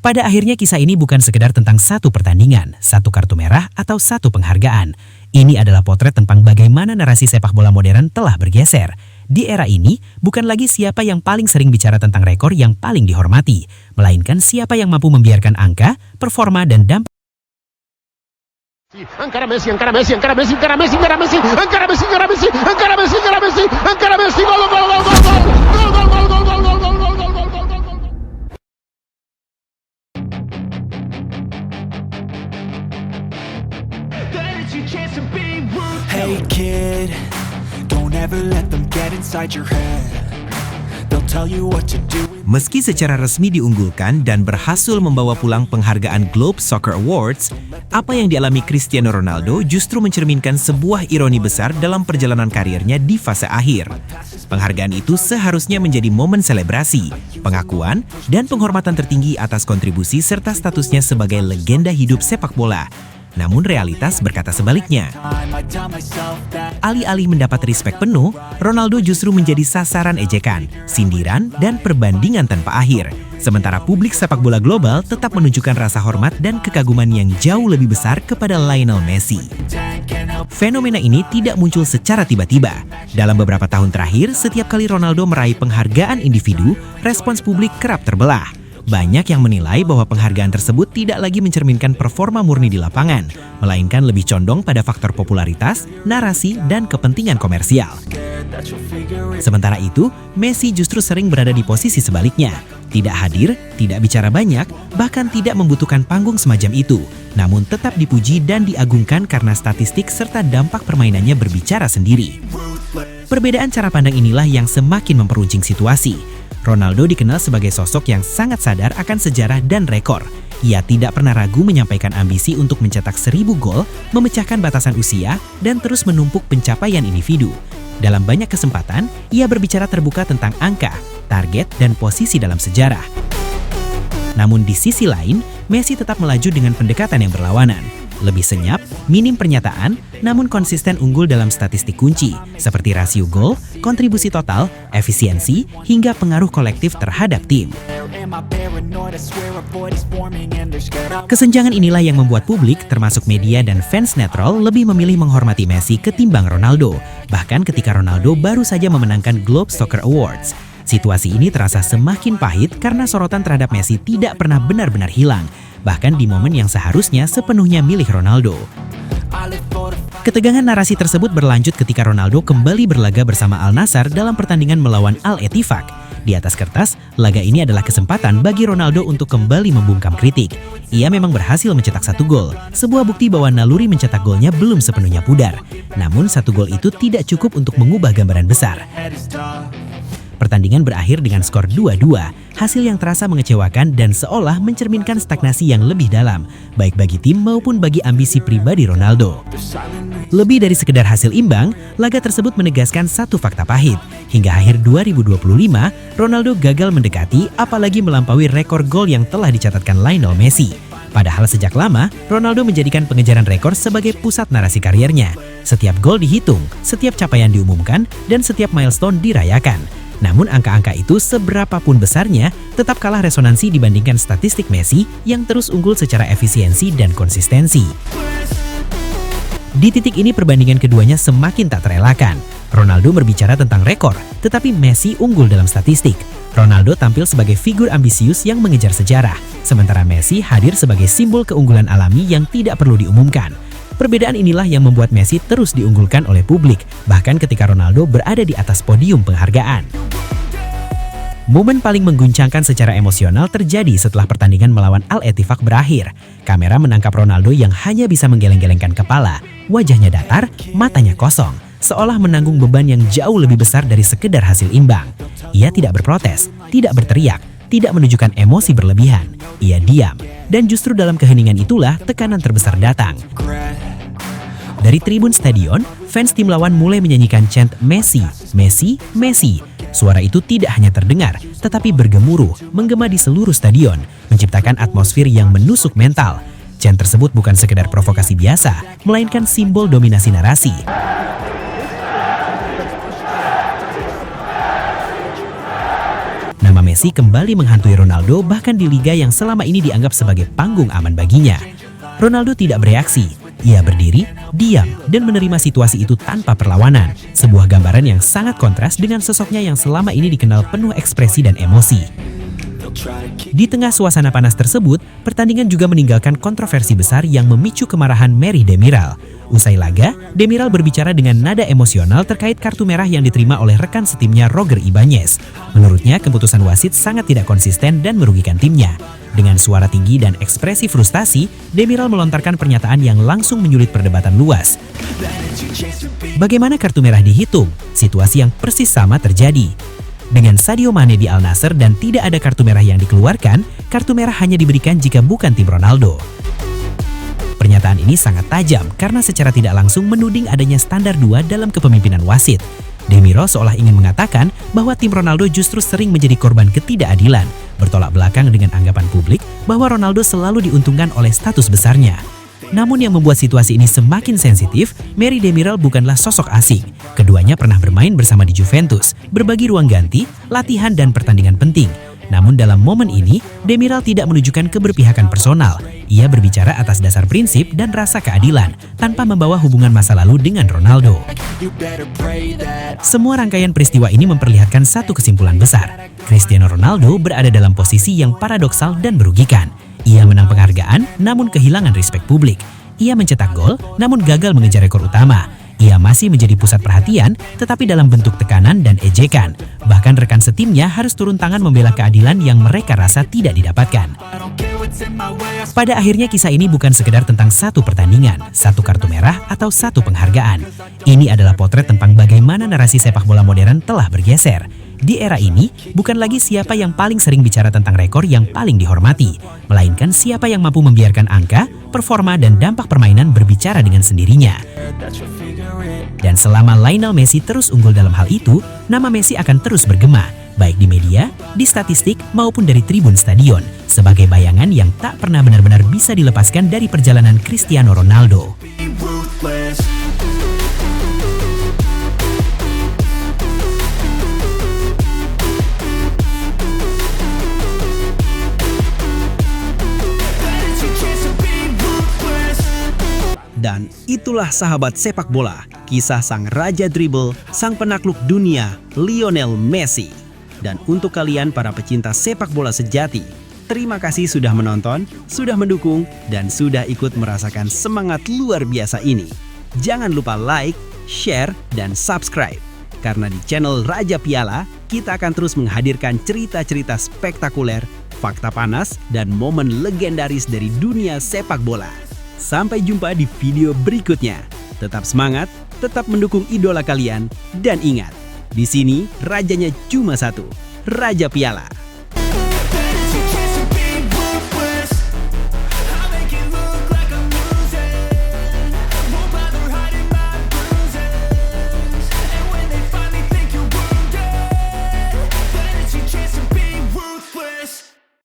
Pada akhirnya kisah ini bukan sekedar tentang satu pertandingan, satu kartu merah, atau satu penghargaan. Ini adalah potret tentang bagaimana narasi sepak bola modern telah bergeser. Di era ini, bukan lagi siapa yang paling sering bicara tentang rekor yang paling dihormati, melainkan siapa yang mampu membiarkan angka, performa, dan dampak. Encara Messi, encara Messi, encara Messi, encara Messi, encara Messi, encara Messi, encara Messi, encara Messi, encara Messi, encara Messi, gol, gol, gol, gol, gol, gol, gol, gol, gol, gol, gol, gol, gol, gol. Hey kid, don't ever let them get inside your head. They'll tell you what to do. Meski secara resmi diunggulkan dan berhasil membawa pulang penghargaan Globe Soccer Awards, apa yang dialami Cristiano Ronaldo justru mencerminkan sebuah ironi besar dalam perjalanan karirnya di fase akhir. Penghargaan itu seharusnya menjadi momen selebrasi, pengakuan, dan penghormatan tertinggi atas kontribusi serta statusnya sebagai legenda hidup sepak bola. Namun realitas berkata sebaliknya. Alih-alih mendapat respek penuh, Ronaldo justru menjadi sasaran ejekan, sindiran, dan perbandingan tanpa akhir. Sementara publik sepak bola global tetap menunjukkan rasa hormat dan kekaguman yang jauh lebih besar kepada Lionel Messi. Fenomena ini tidak muncul secara tiba-tiba. Dalam beberapa tahun terakhir, setiap kali Ronaldo meraih penghargaan individu, respons publik kerap terbelah. Banyak yang menilai bahwa penghargaan tersebut tidak lagi mencerminkan performa murni di lapangan, melainkan lebih condong pada faktor popularitas, narasi, dan kepentingan komersial. Sementara itu, Messi justru sering berada di posisi sebaliknya. Tidak hadir, tidak bicara banyak, bahkan tidak membutuhkan panggung semacam itu, namun tetap dipuji dan diagungkan karena statistik serta dampak permainannya berbicara sendiri. Perbedaan cara pandang inilah yang semakin memperuncing situasi. Ronaldo dikenal sebagai sosok yang sangat sadar akan sejarah dan rekor. Ia tidak pernah ragu menyampaikan ambisi untuk mencetak 1000 gol, memecahkan batasan usia, dan terus menumpuk pencapaian individu. Dalam banyak kesempatan, ia berbicara terbuka tentang angka, target, dan posisi dalam sejarah. Namun di sisi lain, Messi tetap melaju dengan pendekatan yang berlawanan. Lebih senyap, minim pernyataan, namun konsisten unggul dalam statistik kunci, seperti rasio gol, kontribusi total, efisiensi, hingga pengaruh kolektif terhadap tim. Kesenjangan inilah yang membuat publik, termasuk media dan fans netral, lebih memilih menghormati Messi ketimbang Ronaldo, bahkan ketika Ronaldo baru saja memenangkan Globe Soccer Awards. Situasi ini terasa semakin pahit karena sorotan terhadap Messi tidak pernah benar-benar hilang, bahkan di momen yang seharusnya sepenuhnya milik Ronaldo. Ketegangan narasi tersebut berlanjut ketika Ronaldo kembali berlaga bersama Al Nassr dalam pertandingan melawan Al-Ettifaq. Di atas kertas, laga ini adalah kesempatan bagi Ronaldo untuk kembali membungkam kritik. Ia memang berhasil mencetak 1 gol, sebuah bukti bahwa naluri mencetak golnya belum sepenuhnya pudar. Namun 1 gol itu tidak cukup untuk mengubah gambaran besar. Pertandingan berakhir dengan skor 2-2, hasil yang terasa mengecewakan dan seolah mencerminkan stagnasi yang lebih dalam, baik bagi tim maupun bagi ambisi pribadi Ronaldo. Lebih dari sekedar hasil imbang, laga tersebut menegaskan satu fakta pahit. Hingga akhir 2025, Ronaldo gagal mendekati apalagi melampaui rekor gol yang telah dicatatkan Lionel Messi. Padahal sejak lama, Ronaldo menjadikan pengejaran rekor sebagai pusat narasi kariernya. Setiap gol dihitung, setiap capaian diumumkan, dan setiap milestone dirayakan. Namun angka-angka itu seberapapun besarnya tetap kalah resonansi dibandingkan statistik Messi yang terus unggul secara efisiensi dan konsistensi. Di titik ini perbandingan keduanya semakin tak terelakkan. Ronaldo berbicara tentang rekor, tetapi Messi unggul dalam statistik. Ronaldo tampil sebagai figur ambisius yang mengejar sejarah, sementara Messi hadir sebagai simbol keunggulan alami yang tidak perlu diumumkan. Perbedaan inilah yang membuat Messi terus diunggulkan oleh publik, bahkan ketika Ronaldo berada di atas podium penghargaan. Momen paling mengguncangkan secara emosional terjadi setelah pertandingan melawan Al-Ettifaq berakhir. Kamera menangkap Ronaldo yang hanya bisa menggeleng-gelengkan kepala, wajahnya datar, matanya kosong, seolah menanggung beban yang jauh lebih besar dari sekedar hasil imbang. Ia tidak berprotes, tidak berteriak, tidak menunjukkan emosi berlebihan. Ia diam, dan justru dalam keheningan itulah tekanan terbesar datang. Dari tribun stadion, fans tim lawan mulai menyanyikan chant Messi, Messi, Messi. Suara itu tidak hanya terdengar, tetapi bergemuruh, menggema di seluruh stadion, menciptakan atmosfer yang menusuk mental. Chant tersebut bukan sekedar provokasi biasa, melainkan simbol dominasi narasi. Nama Messi Messi kembali menghantui Ronaldo bahkan di liga yang selama ini dianggap sebagai panggung aman baginya. Ronaldo tidak bereaksi. Ia berdiri, diam, dan menerima situasi itu tanpa perlawanan. Sebuah gambaran yang sangat kontras dengan sosoknya yang selama ini dikenal penuh ekspresi dan emosi. Di tengah suasana panas tersebut, pertandingan juga meninggalkan kontroversi besar yang memicu kemarahan Merih Demiral. Usai laga, Demiral berbicara dengan nada emosional terkait kartu merah yang diterima oleh rekan setimnya Roger Ibanez. Menurutnya, keputusan wasit sangat tidak konsisten dan merugikan timnya. Dengan suara tinggi dan ekspresi frustasi, Demiral melontarkan pernyataan yang langsung menyulit perdebatan luas. Bagaimana kartu merah dihitung? Situasi yang persis sama terjadi. Dengan Sadio Mane di Al Nassr dan tidak ada kartu merah yang dikeluarkan, kartu merah hanya diberikan jika bukan tim Ronaldo. Pernyataan ini sangat tajam karena secara tidak langsung menuding adanya standar 2 dalam kepemimpinan wasit. Demiral seolah ingin mengatakan bahwa tim Ronaldo justru sering menjadi korban ketidakadilan, bertolak belakang dengan anggapan publik bahwa Ronaldo selalu diuntungkan oleh status besarnya. Namun yang membuat situasi ini semakin sensitif, Merih Demiral bukanlah sosok asing. Keduanya pernah bermain bersama di Juventus, berbagi ruang ganti, latihan dan pertandingan penting. Namun dalam momen ini, Demiral tidak menunjukkan keberpihakan personal. Ia berbicara atas dasar prinsip dan rasa keadilan, tanpa membawa hubungan masa lalu dengan Ronaldo. Semua rangkaian peristiwa ini memperlihatkan satu kesimpulan besar. Cristiano Ronaldo berada dalam posisi yang paradoksal dan merugikan. Ia menang penghargaan, namun kehilangan respek publik. Ia mencetak gol, namun gagal mengejar rekor utama. Ia masih menjadi pusat perhatian, tetapi dalam bentuk tekanan dan ejekan. Bahkan rekan setimnya harus turun tangan membela keadilan yang mereka rasa tidak didapatkan. Pada akhirnya kisah ini bukan sekedar tentang satu pertandingan, satu kartu merah, atau satu penghargaan. Ini adalah potret tentang bagaimana narasi sepak bola modern telah bergeser. Di era ini, bukan lagi siapa yang paling sering bicara tentang rekor yang paling dihormati, melainkan siapa yang mampu membiarkan angka, performa, dan dampak permainan berbicara dengan sendirinya. Dan selama Lionel Messi terus unggul dalam hal itu, nama Messi akan terus bergema, baik di media, di statistik, maupun dari tribun stadion, sebagai bayangan yang tak pernah benar-benar bisa dilepaskan dari perjalanan Cristiano Ronaldo. Dan itulah sahabat sepak bola, kisah sang raja dribble, sang penakluk dunia, Lionel Messi. Dan untuk kalian para pecinta sepak bola sejati, terima kasih sudah menonton, sudah mendukung, dan sudah ikut merasakan semangat luar biasa ini. Jangan lupa like, share, dan subscribe. Karena di channel Raja Piala, kita akan terus menghadirkan cerita-cerita spektakuler, fakta panas, dan momen legendaris dari dunia sepak bola. Sampai jumpa di video berikutnya. Tetap semangat, tetap mendukung idola kalian, dan ingat, di sini rajanya cuma satu, Raja Piala.